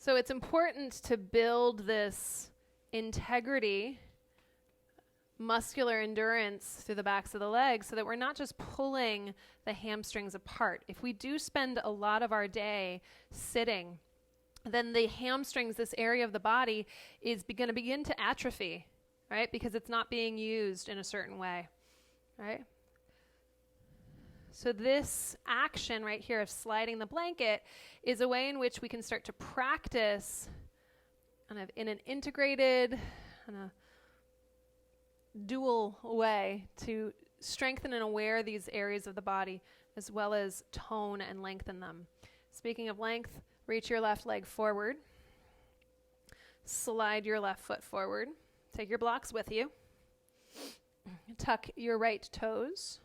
So it's important to build this integrity, muscular endurance through the backs of the legs so that we're not just pulling the hamstrings apart. If we do spend a lot of our day sitting, then the hamstrings, this area of the body, is going to begin to atrophy, right? Because it's not being used in a certain way, right? So this action right here of sliding the blanket is a way in which we can start to practice kind of in an integrated, dual way to strengthen and aware these areas of the body as well as tone and lengthen them. Speaking of length, reach your left leg forward. Slide your left foot forward. Take your blocks with you. Tuck your right toes.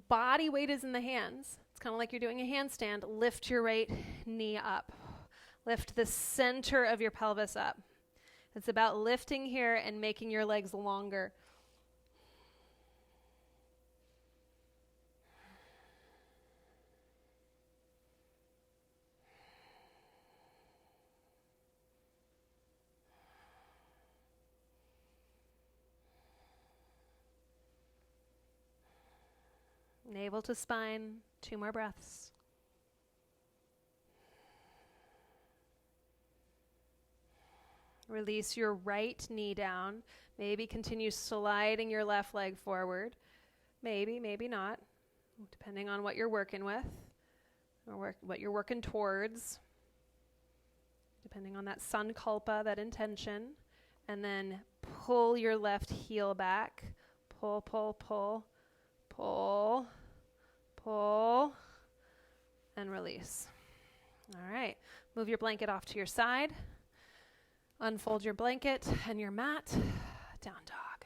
Body weight is in the hands. It's kind of like you're doing a handstand. Lift your right knee up. Lift the center of your pelvis up. It's about lifting here and making your legs longer. Navel to spine, 2 more breaths. Release your right knee down. Maybe continue sliding your left leg forward. Maybe, maybe not, depending on what you're working with or what you're working towards, depending on that sankalpa, that intention. And then pull your left heel back. Pull, pull, pull, pull, pull, and release. All right, move your blanket off to your side. Unfold your blanket and your mat. Down dog.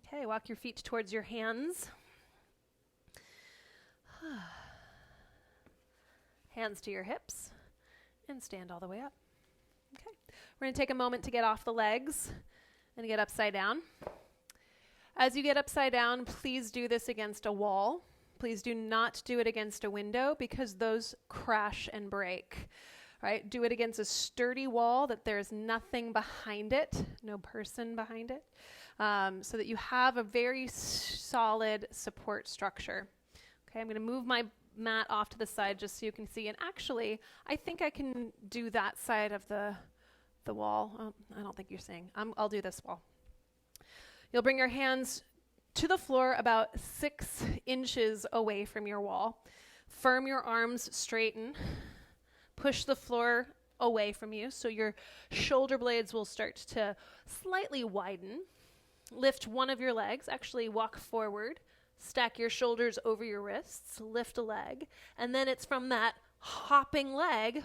Okay, walk your feet towards your hands. Hands to your hips and stand all the way up. Okay, we're going to take a moment to get off the legs and get upside down. As you get upside down, please do this against a wall. Please do not do it against a window because those crash and break, right? Do it against a sturdy wall that there's nothing behind it, no person behind it, so that you have a very solid support structure. Okay, I'm going to move my mat off to the side just so you can see. And actually, I think I can do that side of the wall. Oh, I don't think you're seeing. I'll do this wall. You'll bring your hands to the floor about 6 inches away from your wall. Firm your arms, straighten. Push the floor away from you so your shoulder blades will start to slightly widen. Lift one of your legs, actually walk forward. Stack your shoulders over your wrists, lift a leg, and then it's from that hopping leg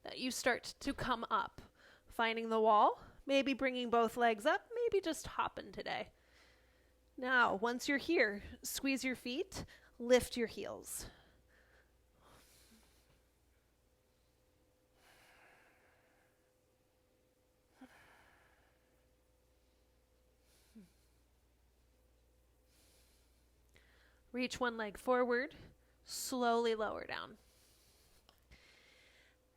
that you start to come up, finding the wall. Maybe bringing both legs up, maybe just hopping today. Now, once you're here, squeeze your feet, lift your heels. Reach one leg forward, slowly lower down.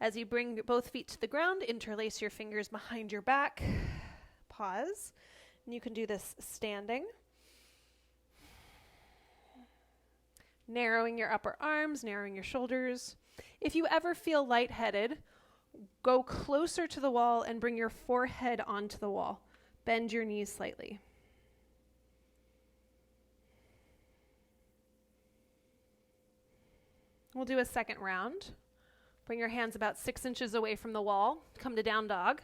As you bring both feet to the ground, interlace your fingers behind your back, Pause. And you can do this standing. Narrowing your upper arms, narrowing your shoulders. If you ever feel lightheaded, go closer to the wall and bring your forehead onto the wall. Bend your knees slightly. We'll do a second round. Bring your hands about 6 inches away from the wall. Come to down dog.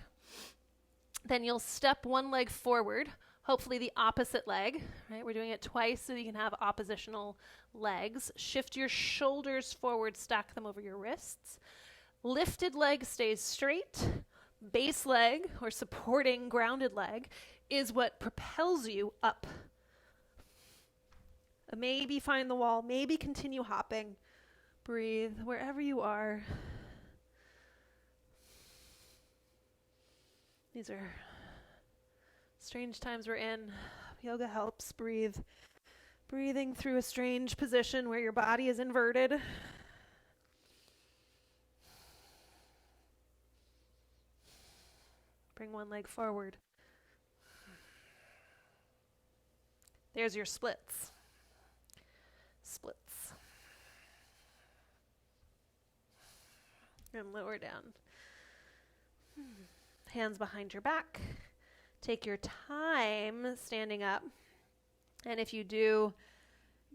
Then you'll step one leg forward, hopefully the opposite leg, right? We're doing it twice so you can have oppositional legs. Shift your shoulders forward, stack them over your wrists. Lifted leg stays straight. Base leg, or supporting grounded leg, is what propels you up. Maybe find the wall, maybe continue hopping. Breathe wherever you are. These are strange times we're in. Yoga helps. Breathe. Breathing through a strange position where your body is inverted. Bring one leg forward. There's your splits. Splits. And lower down. Hands behind your back. Take your time standing up. And if you do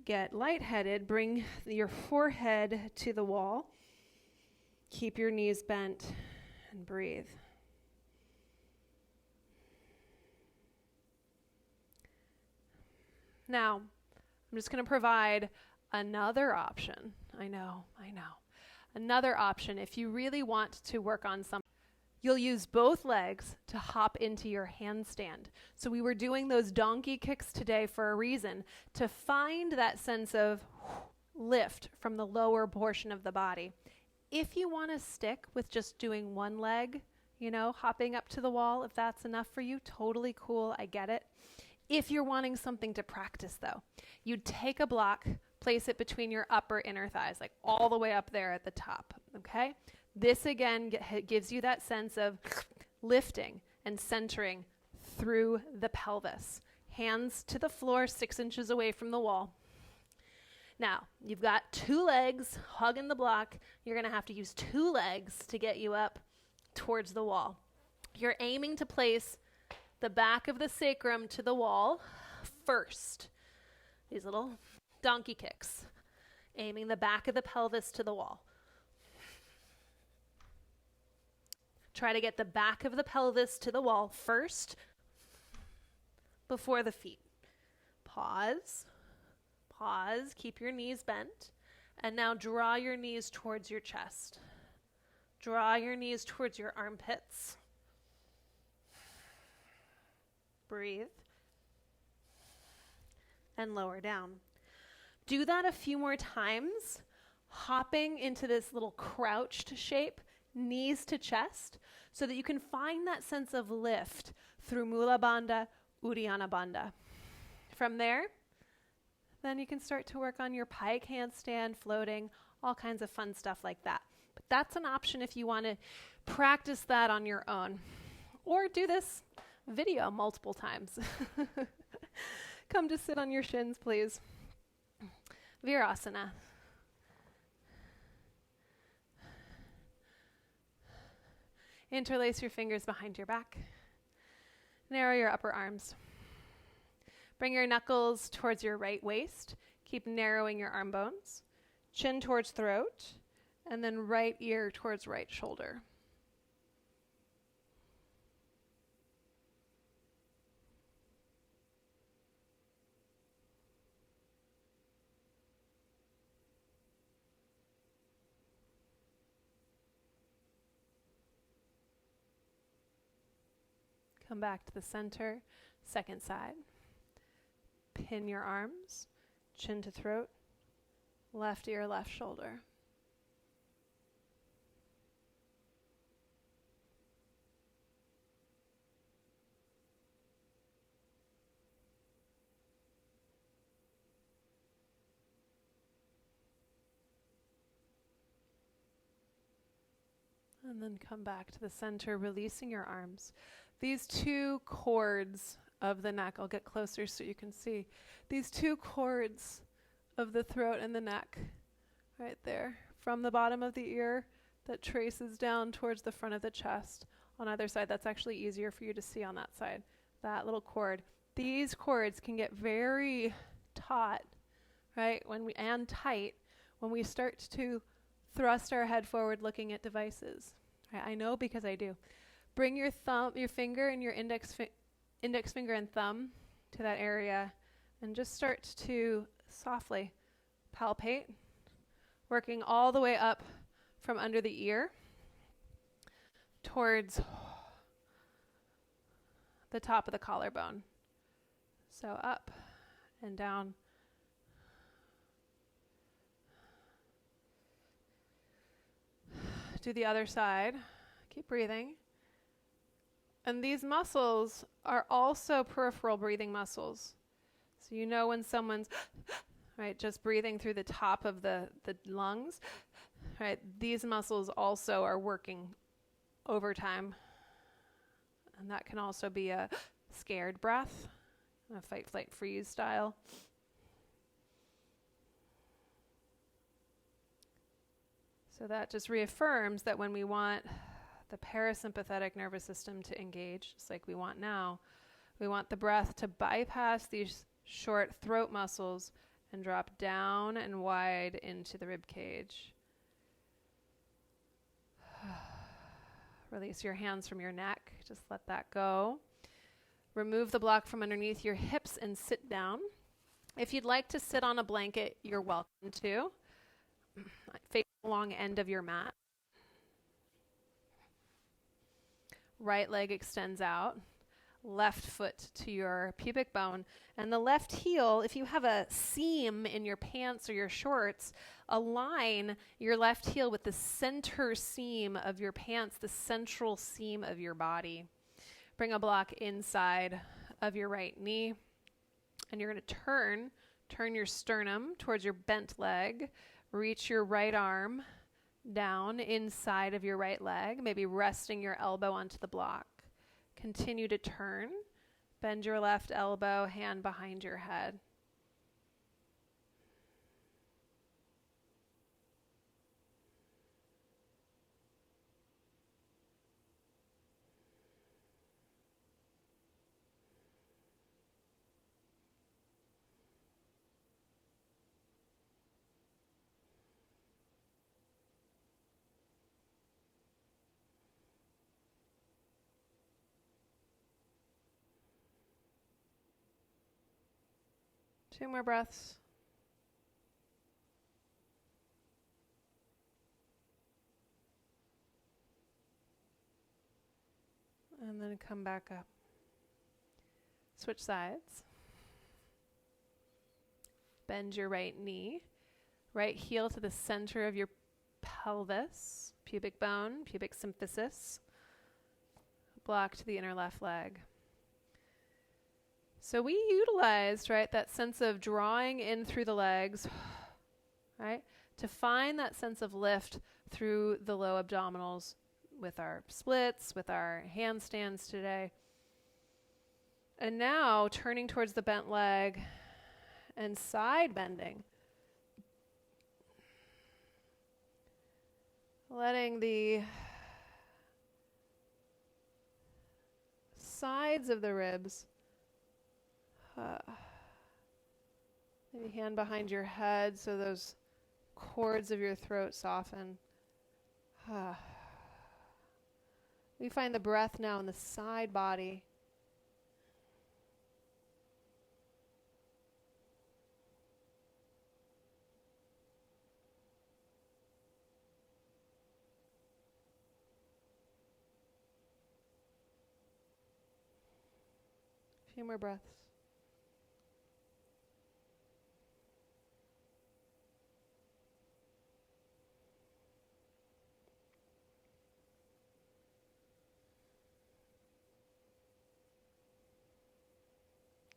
get lightheaded, bring your forehead to the wall. Keep your knees bent and breathe. Now, I'm just going to provide another option. I know. Another option if you really want to work on something. You'll use both legs to hop into your handstand. So we were doing those donkey kicks today for a reason, to find that sense of lift from the lower portion of the body. If you want to stick with just doing one leg, hopping up to the wall, if that's enough for you, totally cool, I get it. If you're wanting something to practice though, you'd take a block, place it between your upper inner thighs, like all the way up there at the top, okay? This again gives you that sense of lifting and centering through the pelvis. Hands to the floor, 6 inches away from the wall. Now, you've got 2 legs hugging the block. You're going to have to use 2 legs to get you up towards the wall. You're aiming to place the back of the sacrum to the wall first. These little donkey kicks. Aiming the back of the pelvis to the wall. Try to get the back of the pelvis to the wall first before the feet. Pause. Pause. Keep your knees bent. And now draw your knees towards your chest. Draw your knees towards your armpits. Breathe. And lower down. Do that a few more times, hopping into this little crouched shape, knees to chest, so that you can find that sense of lift through Mulabhanda, Uddiyana Bandha. From there, then you can start to work on your pike handstand, floating, all kinds of fun stuff like that. But that's an option if you want to practice that on your own. Or do this video multiple times. Come to sit on your shins, please. Virasana. Interlace your fingers behind your back. Narrow your upper arms. Bring your knuckles towards your right waist. Keep narrowing your arm bones. Chin towards throat. And then right ear towards right shoulder. Come back to the center, second side. Pin your arms, chin to throat, left ear, left shoulder. And then come back to the center, releasing your arms. these two cords of the neck, I'll get closer so you can see. These two cords of the throat and the neck, right there, from the bottom of the ear that traces down towards the front of the chest on either side. That's actually easier for you to see on that side, that little cord. These cords can get very taut, right, and tight when we start to thrust our head forward looking at devices. Right, I know because I do. Bring your finger and your index finger and thumb to that area and just start to softly palpate, working all the way up from under the ear towards the top of the collarbone. So up and down. Do the other side. Keep breathing. And these muscles are also peripheral breathing muscles. So you know when someone's right, just breathing through the top of the lungs, right, these muscles also are working overtime. And that can also be a scared breath, a fight, flight, freeze style. So that just reaffirms that when we want the parasympathetic nervous system to engage, just like we want now, we want the breath to bypass these short throat muscles and drop down and wide into the rib cage. Release your hands from your neck. Just let that go. Remove the block from underneath your hips and sit down. If you'd like to sit on a blanket, you're welcome to. Face the long end of your mat. Right leg extends out. Left foot to your pubic bone. And the left heel, if you have a seam in your pants or your shorts, align your left heel with the center seam of your pants, the central seam of your body. Bring a block inside of your right knee. And you're going to turn your sternum towards your bent leg. Reach your right arm down inside of your right leg, maybe resting your elbow onto the block. Continue to turn. Bend your left elbow, hand behind your head. Two more breaths. And then come back up. Switch sides. Bend your right knee. Right heel to the center of your pelvis. Pubic bone, pubic symphysis. Block to the inner left leg. So we utilized, right, that sense of drawing in through the legs, right, to find that sense of lift through the low abdominals with our splits, with our handstands today. And now turning towards the bent leg and side bending. Letting the sides of the ribs maybe hand behind your head so those cords of your throat soften. We find the breath now in the side body. A few more breaths.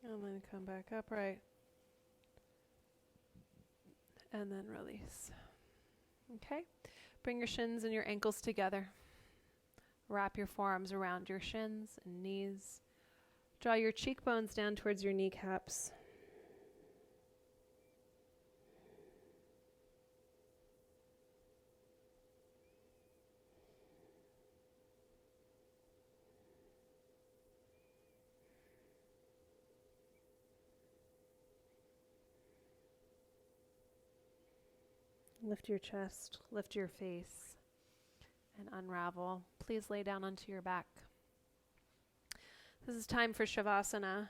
And then come back upright. And then release. Okay? Bring your shins and your ankles together. Wrap your forearms around your shins and knees. Draw your cheekbones down towards your kneecaps. Lift your chest, lift your face, and unravel. Please lay down onto your back. This is time for Shavasana.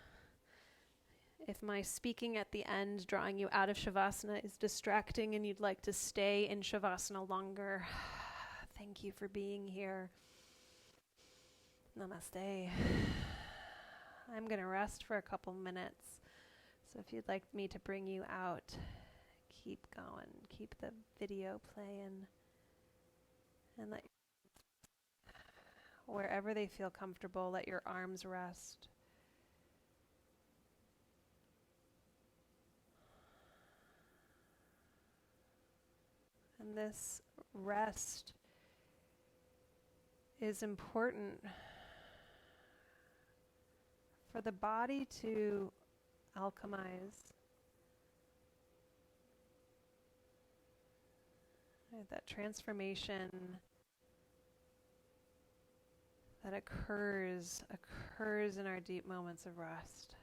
If my speaking at the end, drawing you out of Shavasana, is distracting and you'd like to stay in Shavasana longer, thank you for being here. Namaste. I'm going to rest for a couple minutes. So if you'd like me to bring you out, keep going. Keep the video playing. And let wherever they feel comfortable, let your arms rest. And this rest is important for the body to alchemize. That transformation that occurs in our deep moments of rest.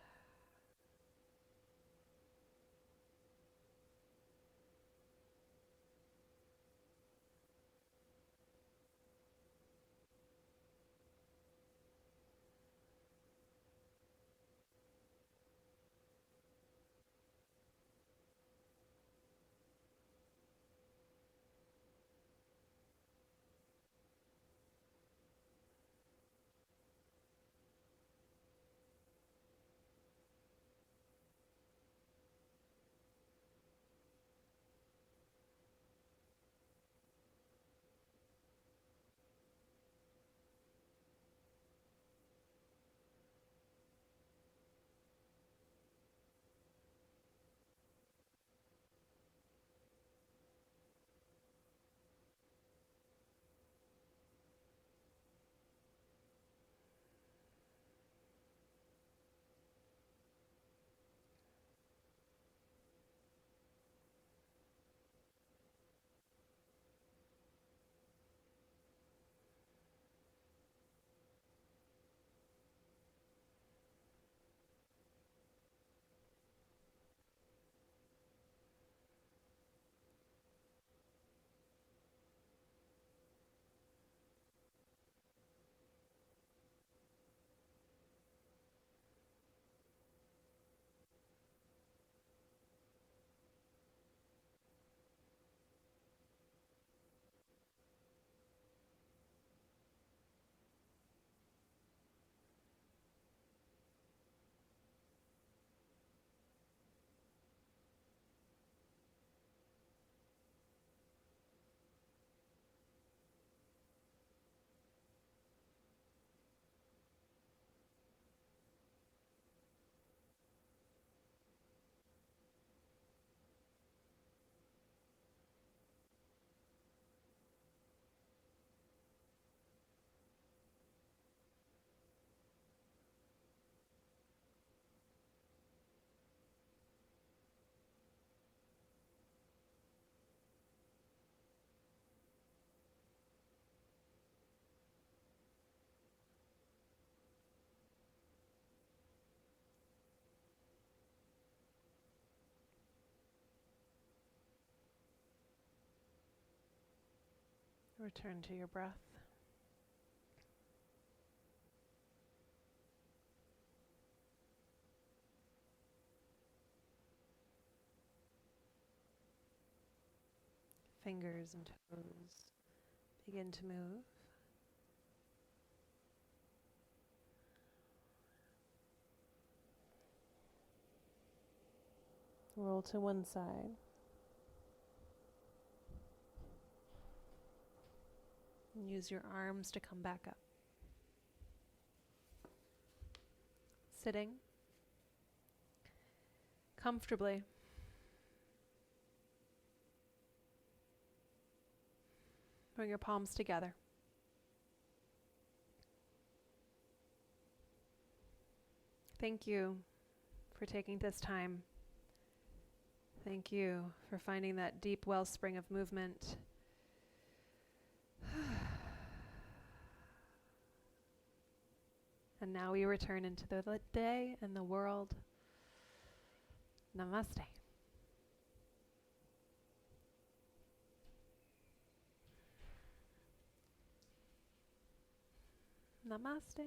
Return to your breath. Fingers and toes begin to move. Roll to one side. And use your arms to come back up. Sitting comfortably. Bring your palms together. Thank you for taking this time. Thank you for finding that deep wellspring of movement. And now we return into the day and the world. Namaste. Namaste.